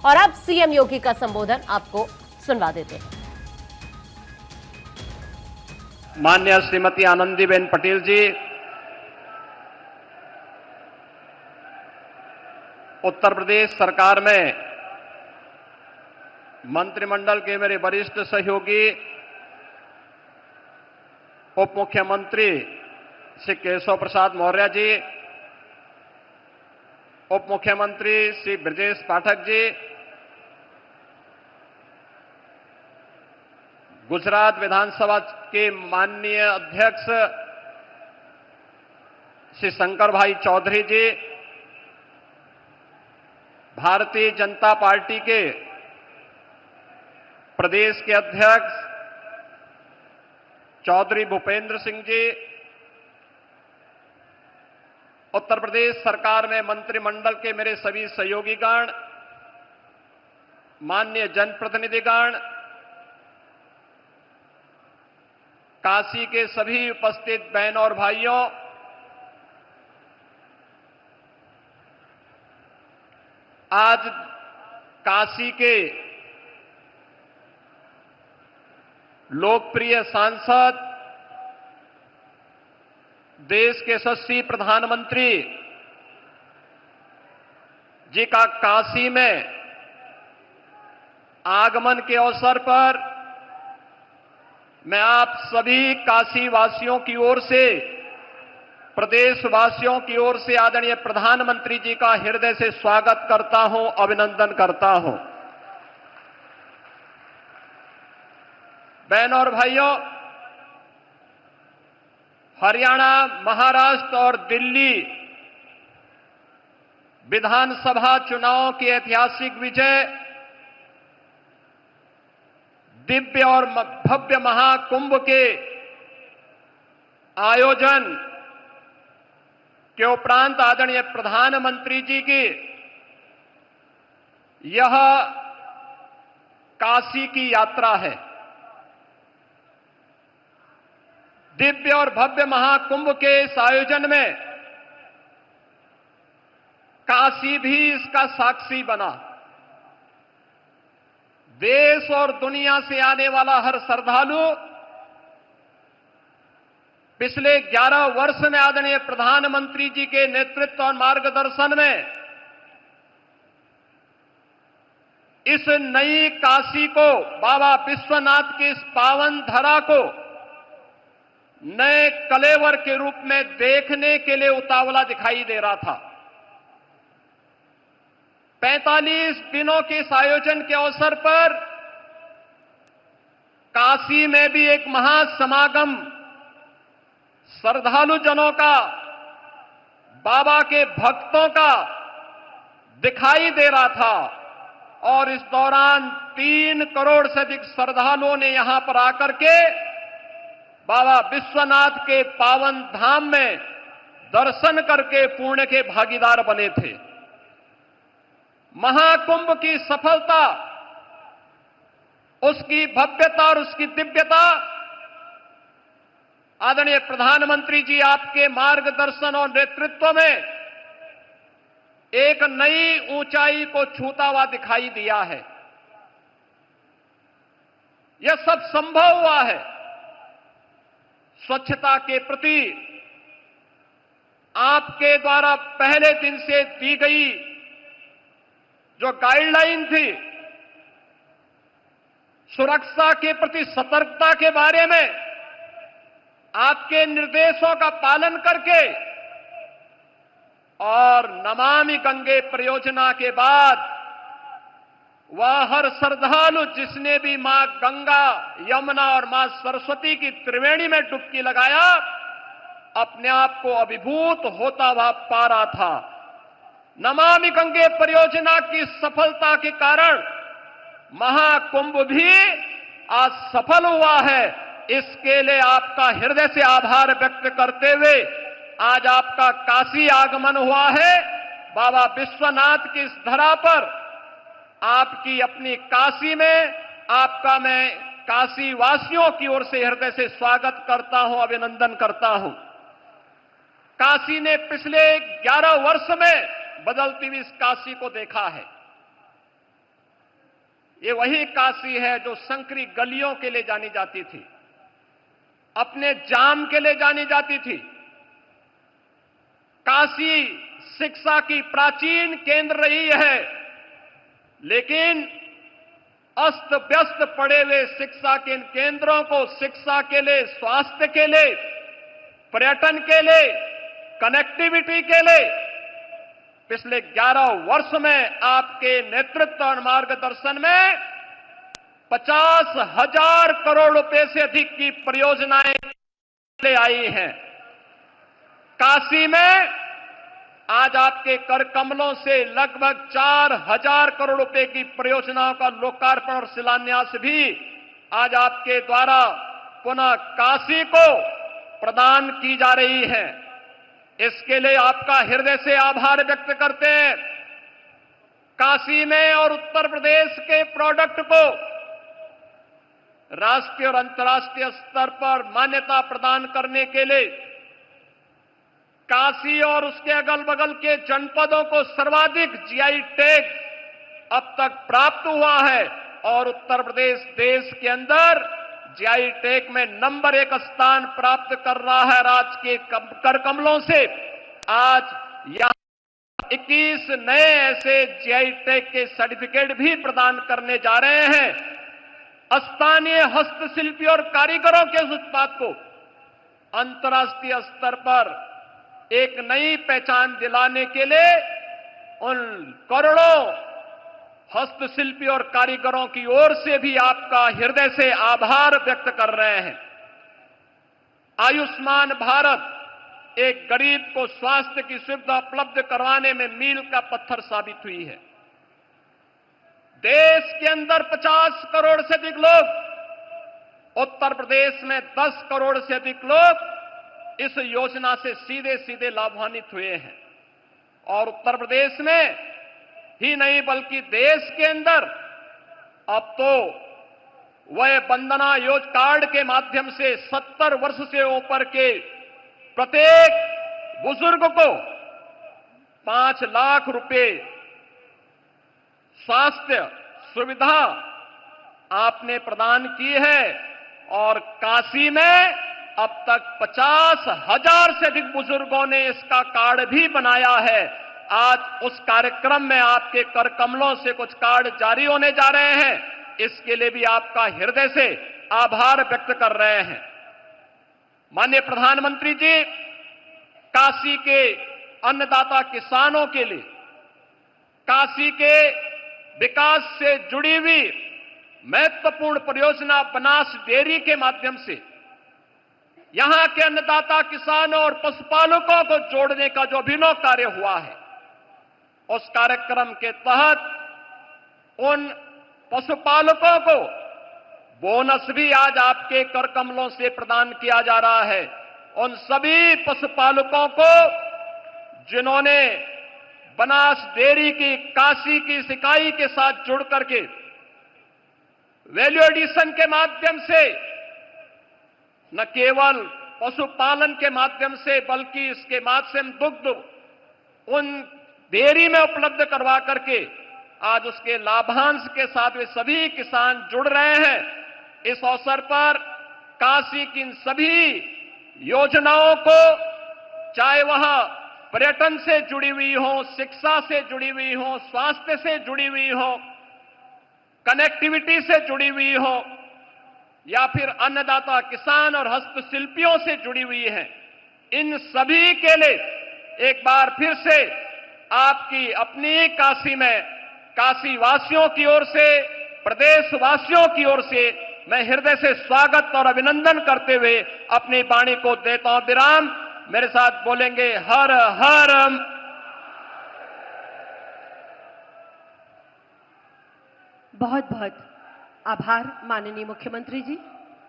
और अब सीएम योगी का संबोधन आपको सुनवा देते हैं। माननीय श्रीमती आनंदीबेन पटेल जी, उत्तर प्रदेश सरकार में मंत्रिमंडल के मेरे वरिष्ठ सहयोगी उप मुख्यमंत्री श्री केशव प्रसाद मौर्य जी, उप मुख्यमंत्री श्री ब्रजेश पाठक जी, गुजरात विधानसभा के माननीय अध्यक्ष श्री शंकर भाई चौधरी जी, भारतीय जनता पार्टी के प्रदेश के अध्यक्ष चौधरी भूपेंद्र सिंह जी, उत्तर प्रदेश सरकार में मंत्रिमंडल के मेरे सभी सहयोगीगण, माननीय जनप्रतिनिधिगण, काशी के सभी उपस्थित बहनों और भाइयों, आज काशी के लोकप्रिय सांसद, देश के यशस्वी प्रधानमंत्री जी का काशी में आगमन के अवसर पर मैं आप सभी काशी वासियों की ओर से, प्रदेशवासियों की ओर से आदरणीय प्रधानमंत्री जी का हृदय से स्वागत करता हूं, अभिनंदन करता हूं। बहनों और भाइयों, हरियाणा, महाराष्ट्र और दिल्ली विधानसभा चुनाव की ऐतिहासिक विजय, दिव्य और भव्य महाकुंभ के आयोजन के उपरांत आदरणीय प्रधानमंत्री जी की यह काशी की यात्रा है। दिव्य और भव्य महाकुंभ के इस आयोजन में काशी भी इसका साक्षी बना। देश और दुनिया से आने वाला हर श्रद्धालु पिछले 11 वर्ष में आदरणीय प्रधानमंत्री जी के नेतृत्व और मार्गदर्शन में इस नई काशी को, बाबा विश्वनाथ की इस पावन धरा को नए कलेवर के रूप में देखने के लिए उतावला दिखाई दे रहा था। 45 दिनों के इस आयोजन के अवसर पर काशी में भी एक महासमागम श्रद्धालु जनों का, बाबा के भक्तों का दिखाई दे रहा था और इस दौरान 3 करोड़ से अधिक श्रद्धालुओं ने यहां पर आकर के बाबा विश्वनाथ के पावन धाम में दर्शन करके पुण्य के भागीदार बने थे। महाकुंभ की सफलता, उसकी भव्यता और उसकी दिव्यता आदरणीय प्रधानमंत्री जी आपके मार्गदर्शन और नेतृत्व में एक नई ऊंचाई को छूता हुआ दिखाई दिया है। यह सब संभव हुआ है स्वच्छता के प्रति आपके द्वारा पहले दिन से दी गई जो गाइडलाइन थी, सुरक्षा के प्रति सतर्कता के बारे में आपके निर्देशों का पालन करके और नमामि गंगे परियोजना के बाद वह हर श्रद्धालु जिसने भी मां गंगा, यमुना और मां सरस्वती की त्रिवेणी में डुबकी लगाया, अपने आप को अभिभूत होता हुआ पा रहा था। नमामि गंगे परियोजना की सफलता के कारण महाकुंभ भी आज सफल हुआ है। इसके लिए आपका हृदय से आभार व्यक्त करते हुए आज आपका काशी आगमन हुआ है। बाबा विश्वनाथ की इस धरा पर आपकी अपनी काशी में आपका मैं काशी वासियों की ओर से हृदय से स्वागत करता हूं, अभिनंदन करता हूं। काशी ने पिछले 11 वर्ष में बदलती हुई इस काशी को देखा है। ये वही काशी है जो संकरी गलियों के लिए जानी जाती थी, अपने जाम के लिए जानी जाती थी। काशी शिक्षा की प्राचीन केंद्र रही है, लेकिन अस्त व्यस्त पड़े हुए शिक्षा के इन केंद्रों को शिक्षा के लिए, स्वास्थ्य के लिए, पर्यटन के लिए, कनेक्टिविटी के लिए पिछले 11 वर्ष में आपके नेतृत्व और मार्गदर्शन में 50,000 करोड़ रुपए से अधिक की परियोजनाएं ले आई हैं। काशी में आज आपके कर कमलों से लगभग 4,000 करोड़ रुपए की परियोजनाओं का लोकार्पण और शिलान्यास भी आज आपके द्वारा पुनः काशी को प्रदान की जा रही है। इसके लिए आपका हृदय से आभार व्यक्त करते हैं। काशी में और उत्तर प्रदेश के प्रोडक्ट को राष्ट्रीय और अंतर्राष्ट्रीय स्तर पर मान्यता प्रदान करने के लिए काशी और उसके अगल बगल के जनपदों को सर्वाधिक जीआई टैग अब तक प्राप्त हुआ है और उत्तर प्रदेश देश के अंदर जीआई टैग में नंबर 1 स्थान प्राप्त कर रहा है। राज्य के कर कमलों से आज यहां 21 नए ऐसे जीआई टैग के सर्टिफिकेट भी प्रदान करने जा रहे हैं। स्थानीय हस्तशिल्पी और कारीगरों के उस उत्पाद को अंतर्राष्ट्रीय स्तर पर एक नई पहचान दिलाने के लिए उन करोड़ों हस्तशिल्पी और कारीगरों की ओर से भी आपका हृदय से आभार व्यक्त कर रहे हैं। आयुष्मान भारत एक गरीब को स्वास्थ्य की सुविधा उपलब्ध करवाने में मील का पत्थर साबित हुई है। देश के अंदर 50 करोड़ से अधिक लोग, उत्तर प्रदेश में 10 करोड़ से अधिक लोग इस योजना से सीधे सीधे लाभान्वित हुए हैं और उत्तर प्रदेश में ही नहीं बल्कि देश के अंदर अब तो वह वंदना योजना कार्ड के माध्यम से 70 वर्ष से ऊपर के प्रत्येक बुजुर्ग को 5 लाख रुपए स्वास्थ्य सुविधा आपने प्रदान की है और काशी में अब तक 50,000 से अधिक बुजुर्गों ने इसका कार्ड भी बनाया है। आज उस कार्यक्रम में आपके कर कमलों से कुछ कार्ड जारी होने जा रहे हैं। इसके लिए भी आपका हृदय से आभार व्यक्त कर रहे हैं। माननीय प्रधानमंत्री जी, काशी के अन्नदाता किसानों के लिए काशी के विकास से जुड़ी हुई महत्वपूर्ण परियोजना बनास डेयरी के माध्यम से यहां के अन्नदाता किसानों और पशुपालकों को जोड़ने का जो अभिनव कार्य हुआ है, उस कार्यक्रम के तहत उन पशुपालकों को बोनस भी आज आपके कर कमलों से प्रदान किया जा रहा है। उन सभी पशुपालकों को जिन्होंने बनास डेयरी की काशी की इकाई के साथ जुड़ करके वैल्यू एडिशन के माध्यम से न केवल पशुपालन के माध्यम से बल्कि इसके माध्यम दुग्ध उन डेयरी में उपलब्ध करवा करके आज उसके लाभांश के साथ वे सभी किसान जुड़ रहे हैं। इस अवसर पर काशी की इन सभी योजनाओं को, चाहे वह पर्यटन से जुड़ी हुई हो, शिक्षा से जुड़ी हुई हो, स्वास्थ्य से जुड़ी हुई हो, कनेक्टिविटी से जुड़ी हुई हो या फिर अन्नदाता किसान और हस्तशिल्पियों से जुड़ी हुई है, इन सभी के लिए एक बार फिर से आपकी अपनी काशी में काशी वासियों की ओर से, प्रदेशवासियों की ओर से मैं हृदय से स्वागत और अभिनंदन करते हुए अपनी वाणी को देता हूं विराम। मेरे साथ बोलेंगे हर हर। बहुत बहुत आभार माननीय मुख्यमंत्री जी।